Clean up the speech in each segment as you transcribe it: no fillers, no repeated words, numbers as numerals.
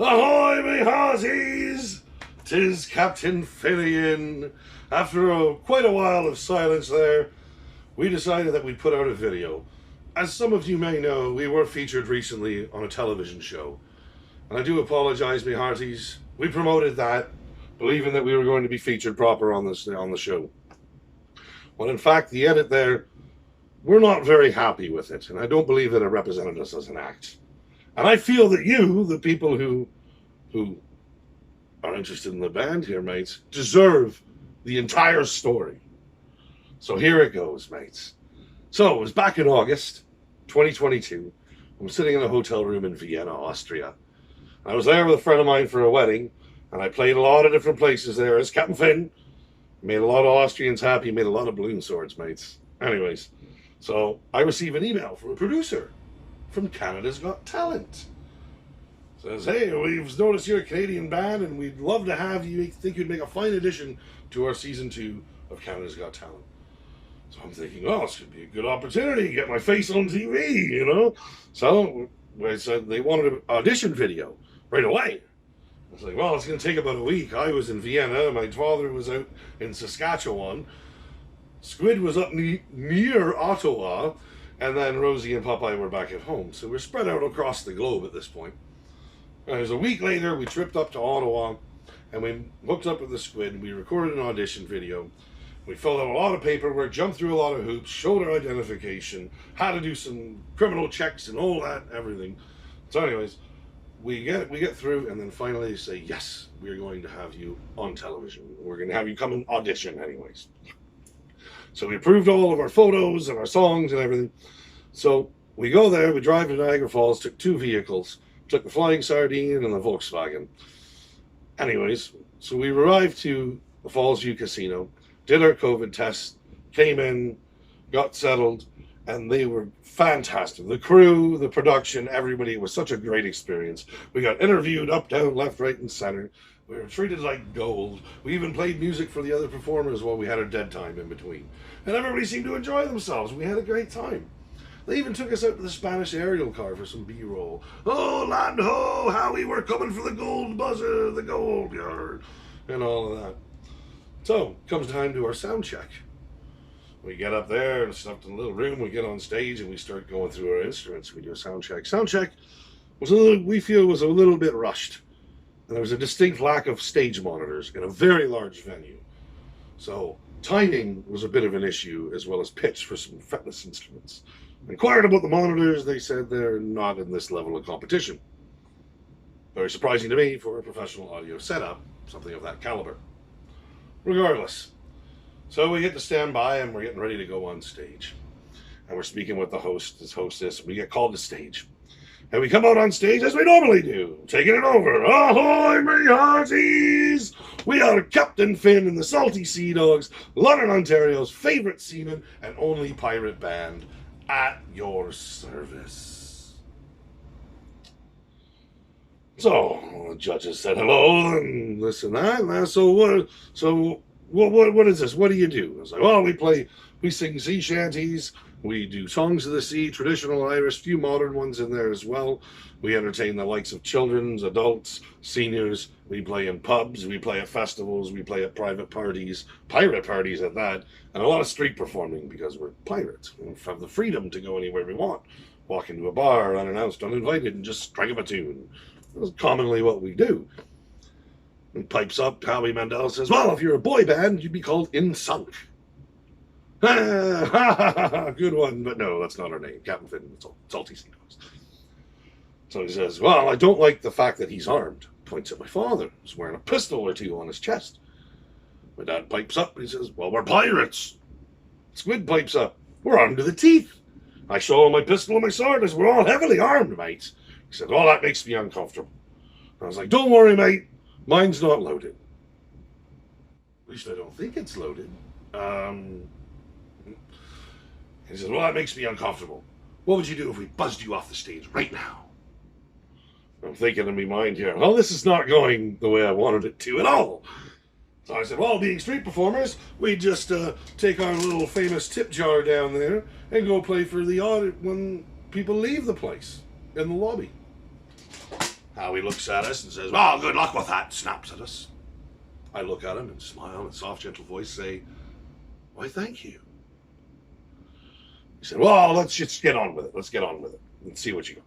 Ahoy, me hearties! 'Tis Captain Finian. After quite a while of silence there, we decided that we'd put out a video. As some of you may know, we were featured recently on a television show. And I do apologize, me hearties. We promoted that, believing that we were going to be featured proper on the show. When in fact, the edit there, we're not very happy with it, and I don't believe that it represented us as an act. And I feel that you, the people who are interested in the band here, mates, deserve the entire story. So here it goes, mates. So it was back in August 2022. I'm sitting in a hotel room in Vienna, Austria. I was there with a friend of mine for a wedding, and I played a lot of different places there as Captain Finn. Made a lot of Austrians happy, made a lot of balloon swords, mates. Anyways, so I receive an email from a producer from Canada's Got Talent. Says, hey, we've noticed you're a Canadian band and we'd love to have you. Think you'd make a fine addition to our season 2 of Canada's Got Talent. So I'm thinking, oh, this could be a good opportunity to get my face on TV, you know? So I said they wanted an audition video right away. I was like, well, it's going to take about a week. I was in Vienna. My father was out in Saskatchewan. Squid was up near Ottawa. And then Rosie and Popeye were back at home. So we're spread out across the globe at this point. And it was a week later, we tripped up to Ottawa. And we hooked up with the Squid. We recorded an audition video. We filled out a lot of paperwork, jumped through a lot of hoops, showed our identification, had to do some criminal checks and all that, everything. So anyways, we get through, and then finally they say, yes, we're going to have you on television. We're going to have you come and audition anyways. So we approved all of our photos and our songs and everything. So we go there, we drive to Niagara Falls, took 2 vehicles, took the Flying Sardine and the Volkswagen. Anyways, so we arrived to the Falls View Casino, did our COVID test, came in, got settled, and they were fantastic. The crew, the production, everybody, was such a great experience. We got interviewed up, down, left, right, and center. We were treated like gold. We even played music for the other performers while we had our dead time in between. And everybody seemed to enjoy themselves. We had a great time. They even took us out to the Spanish aerial car for some B-roll. Oh, land ho, how we were coming for the gold buzzer, the gold yard, and all of that. So, comes time to our sound check. We get up there and stuff in a little room. We get on stage and we start going through our instruments. We do a sound check. Sound check was we feel was a little bit rushed. And there was a distinct lack of stage monitors in a very large venue. So timing was a bit of an issue, as well as pitch for some fretless instruments. Inquired about the monitors, they said they're not in this level of competition. Very surprising to me for a professional audio setup, something of that caliber. Regardless, so we get to stand by and we're getting ready to go on stage. And we're speaking with the hostess. We get called to stage. And we come out on stage as we normally do, taking it over. Ahoy, me hearties! We are Captain Finn and the Salty Sea Dogs, London, Ontario's favourite seaman and only pirate band, at your service. So the judges said hello and this and that. So what is this? What do you do? I was like, well, we sing sea shanties. We do songs of the sea, traditional Irish, few modern ones in there as well. We entertain the likes of children, adults, seniors. We play in pubs, we play at festivals, we play at private parties, pirate parties at that, and a lot of street performing because we're pirates. We have the freedom to go anywhere we want. Walk into a bar unannounced, uninvited, and just strike up a tune. That's commonly what we do. And pipes up, Howie Mandel says, well, if you're a boy band, you'd be called In Sunk. Good one, but no, that's not our name. Captain Finn, Salty Sea Dogs. So he says, well, I don't like the fact that he's armed. Points at my father, who's wearing a pistol or 2 on his chest. My dad pipes up and he says, well, we're pirates. Squid pipes up, we're armed to the teeth. I show him my pistol and my sword as we're all heavily armed, mate. He said, oh, that makes me uncomfortable. I was like, don't worry, mate. Mine's not loaded. At least I don't think it's loaded. He says, well, that makes me uncomfortable. What would you do if we buzzed you off the stage right now? I'm thinking in my mind here, well, this is not going the way I wanted it to at all. So I said, well, being street performers, we just take our little famous tip jar down there and go play for the audit when people leave the place in the lobby. Howie looks at us and says, well, good luck with that, snaps at us. I look at him and smile in soft, gentle voice, say, why, thank you. He said, well, let's just get on with it. Let's get on with it and see what you got.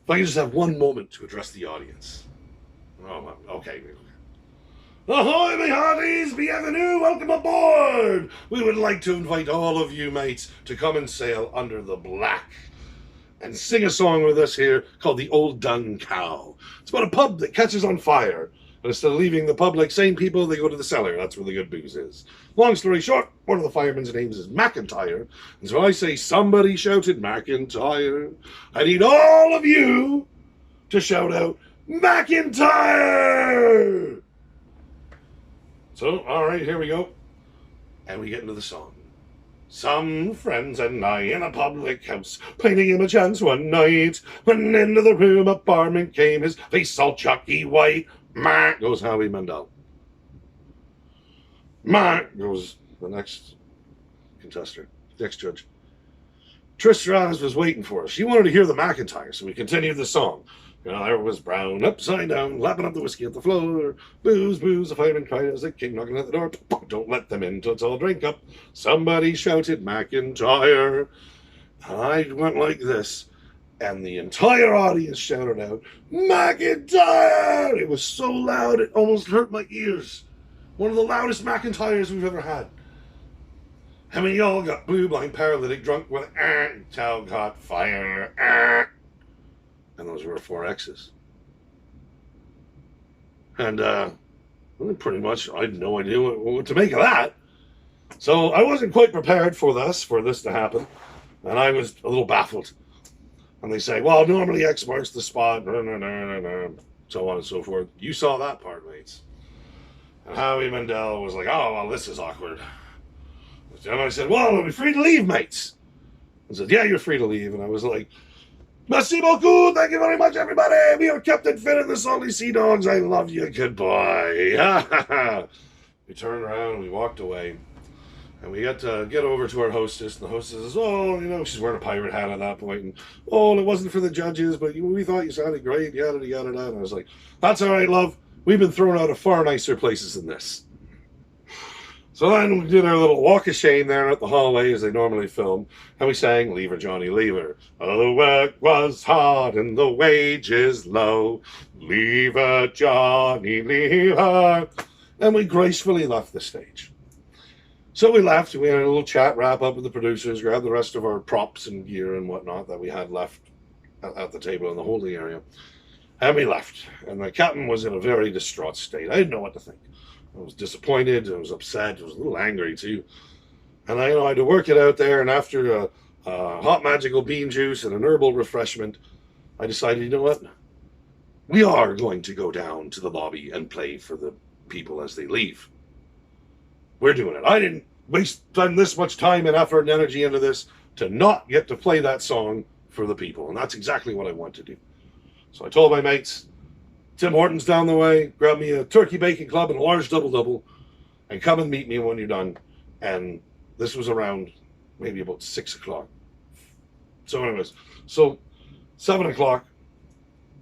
If I can just have one moment to address the audience. Oh, okay. Ahoy, my hearties, bienvenue, welcome aboard. We would like to invite all of you mates to come and sail under the black and sing a song with us here called The Old Dun Cow. It's about a pub that catches on fire. And instead of leaving the pub like sane people, they go to the cellar. That's where the good booze is. Long story short, one of the firemen's names is McIntyre. And so I say, somebody shouted McIntyre. I need all of you to shout out, McIntyre! So, all right, here we go. And we get into the song. Some friends and I in a public house, playing him a chance one night. When into the room a barman came, his face all chalky white. Ma goes Howie Mandel. Ma goes the next contestant, next judge. Trish Stratus was waiting for us. She wanted to hear the McIntyre, so we continued the song. You know, there was Brown upside down, lapping up the whiskey at the floor. Booze, booze, the fireman cried as they came knocking at the door. Don't let them in till it's all drink up. Somebody shouted McIntyre. I went like this, and the entire audience shouted out, McIntyre! It was so loud, it almost hurt my ears. One of the loudest McIntyres we've ever had. And we all got blue, blind, paralytic, drunk with until caught fire. And those were 4 X's. And pretty much I had no idea what to make of that. So I wasn't quite prepared for this to happen. And I was a little baffled. And they say, well, normally X marks the spot, so on and so forth. You saw that part, mates. And Howie Mandel was like, oh, well, this is awkward. And I said, well, we're free to leave, mates. I said, yeah, you're free to leave. And I was like, merci beaucoup, thank you very much, everybody. We are Captain Finn and the Salty Sea Dogs. I love you, goodbye. We turned around and we walked away. And we got to get over to our hostess, and the hostess says, oh, you know, she's wearing a pirate hat at that point. And, oh, it wasn't for the judges, but we thought you sounded great, yada, yada, yada. And I was like, that's all right, love. We've been thrown out of far nicer places than this. So then we did our little walk of shame there at the hallway as they normally film, and we sang Leave Her, Johnny, Leave Her. Oh, the work was hard and the wages low. Leave her, Johnny, leave her. And we gracefully left the stage. So we left, we had a little chat, wrap up with the producers, grabbed the rest of our props and gear and whatnot that we had left at the table in the holding area. And we left. And the captain was in a very distraught state. I didn't know what to think. I was disappointed, I was upset, I was a little angry too. And I had to work it out there, and after a hot magical bean juice and an herbal refreshment, I decided, you know what? We are going to go down to the lobby and play for the people as they leave. We're doing it. I didn't waste this much time and effort and energy into this to not get to play that song for the people. And that's exactly what I want to do. So I told my mates, Tim Hortons down the way, grab me a turkey bacon club and a large double-double, and come and meet me when you're done. And this was around maybe about 6 o'clock. So anyways, 7 o'clock,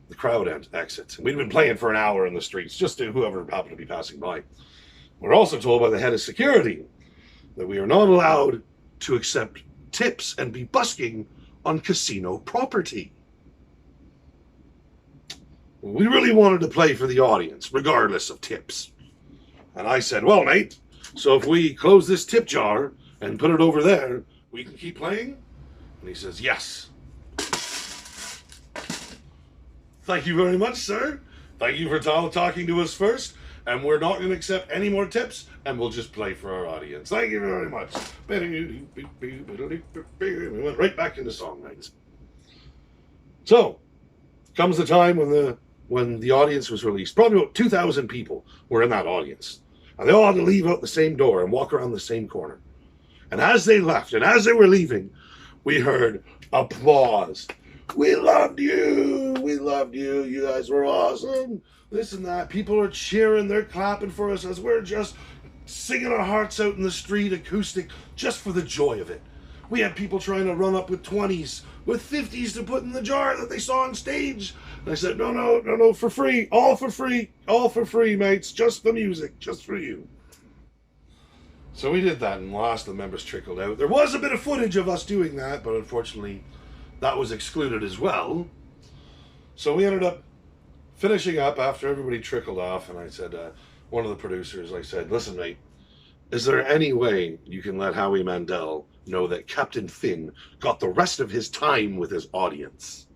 the crowd exits. And we'd been playing for an hour in the streets, just to whoever happened to be passing by. We're also told by the head of security that we are not allowed to accept tips and be busking on casino property. We really wanted to play for the audience, regardless of tips. And I said, well, mate, so if we close this tip jar and put it over there, we can keep playing? And he says, yes. Thank you very much, sir. Thank you for talking to us first. And we're not going to accept any more tips, and we'll just play for our audience. Thank you very much. We went right back into song nights. So, comes the time when the audience was released. Probably about 2,000 people were in that audience. And they all had to leave out the same door and walk around the same corner. And as they left, and as they were leaving, we heard applause. We loved you. We loved you. You guys were awesome. This and that. People are cheering. They're clapping for us as we're just singing our hearts out in the street acoustic just for the joy of it. We had people trying to run up with 20s with 50s to put in the jar that they saw on stage. And I said, no, for free, all for free, mates, just the music, just for you. So we did that, and last the members trickled out. There was a bit of footage of us doing that, but unfortunately that was excluded as well. So we ended up finishing up after everybody trickled off, and I said, one of the producers, I said, listen, mate, is there any way you can let Howie Mandel know that Captain Finn got the rest of his time with his audience?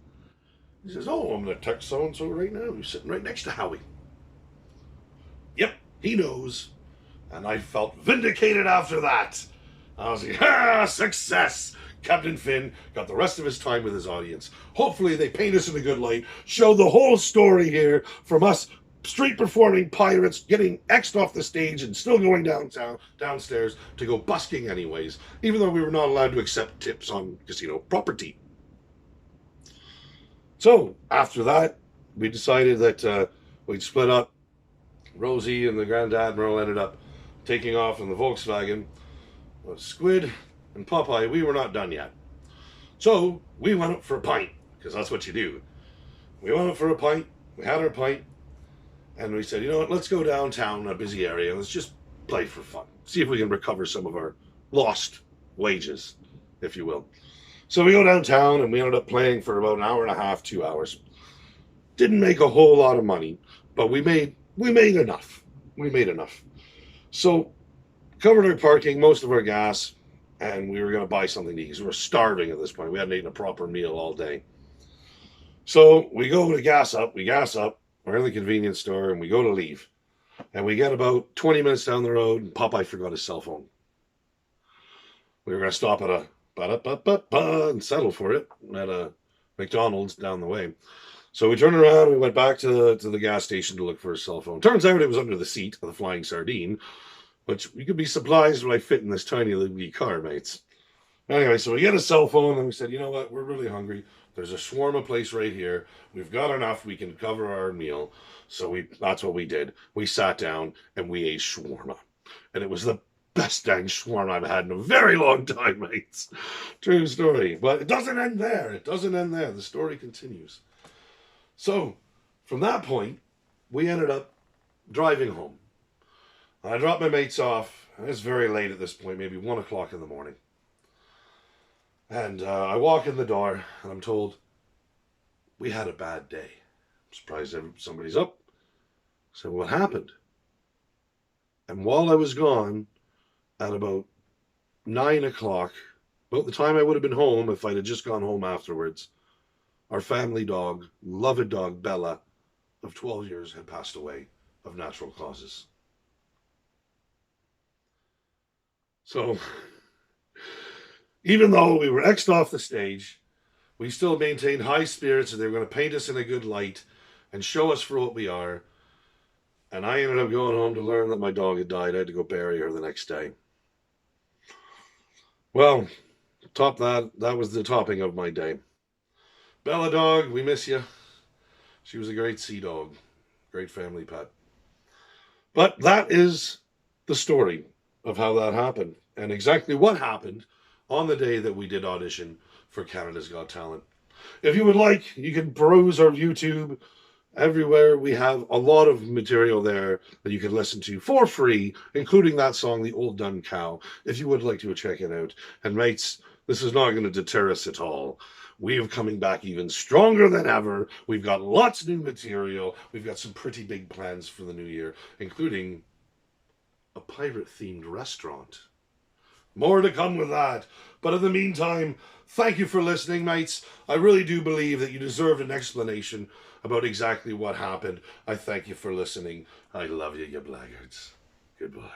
He says, oh, I'm going to text so-and-so right now. He's sitting right next to Howie. Yep, he knows. And I felt vindicated after that. I was like, success! Captain Finn got the rest of his time with his audience. Hopefully they paint us in a good light, show the whole story here from us street performing pirates getting X'd off the stage and still going downstairs to go busking anyways, even though we were not allowed to accept tips on casino property. So after that, we decided that we'd split up. Rosie and the Grand Admiral ended up taking off in the Volkswagen. Squid and Popeye, we were not done yet. So we went up for a pint, because that's what you do. We went up for a pint, we had our pint, and we said, you know what, let's go downtown, a busy area, let's just play for fun. See if we can recover some of our lost wages, if you will. So we go downtown, and we ended up playing for about an hour and a half, 2 hours. Didn't make a whole lot of money, but we made enough. We made enough. So, covered our parking, most of our gas, and we were going to buy something to eat because we were starving at this point. We hadn't eaten a proper meal all day. So, we go to gas up, we're in the convenience store, and we go to leave. And we get about 20 minutes down the road, and Popeye forgot his cell phone. We were going to stop at a and settle for it at a McDonald's down the way. So we turned around, we went back to the gas station to look for his cell phone. Turns out it was under the seat of the Flying Sardine, which you could be surprised when I fit in this tiny little car, mates. Anyway, so we get a cell phone, and we said, you know what, we're really hungry. There's a shawarma place right here. We've got enough, we can cover our meal. So that's what we did. We sat down, and we ate shawarma. And it was the best dang shawarma I've had in a very long time, mates. True story. But it doesn't end there. It doesn't end there. The story continues. So, from that point, we ended up driving home. I dropped my mates off. It's very late at this point, maybe 1 o'clock in the morning. And I walk in the door, and I'm told, we had a bad day. I'm surprised somebody's up. I said, what happened? And while I was gone, at about 9 o'clock, about the time I would have been home if I'd have just gone home afterwards, our family dog, beloved dog, Bella, of 12 years, had passed away of natural causes. So, even though we were X'd off the stage, we still maintained high spirits, and they were going to paint us in a good light and show us for what we are. And I ended up going home to learn that my dog had died. I had to go bury her the next day. Well, that was the topping of my day. Bella dog, we miss you. She was a great sea dog. Great family pet. But that is the story of how that happened. And exactly what happened on the day that we did audition for Canada's Got Talent. If you would like, you can browse our YouTube. Everywhere we have a lot of material there that you can listen to for free, including that song, The Old Dun Cow, if you would like to check it out. And mates, this is not going to deter us at all. We are coming back even stronger than ever. We've got lots of new material. We've got some pretty big plans for the new year, including a pirate-themed restaurant. More to come with that. But in the meantime, thank you for listening, mates. I really do believe that you deserved an explanation about exactly what happened. I thank you for listening. I love you, you blackguards. Goodbye.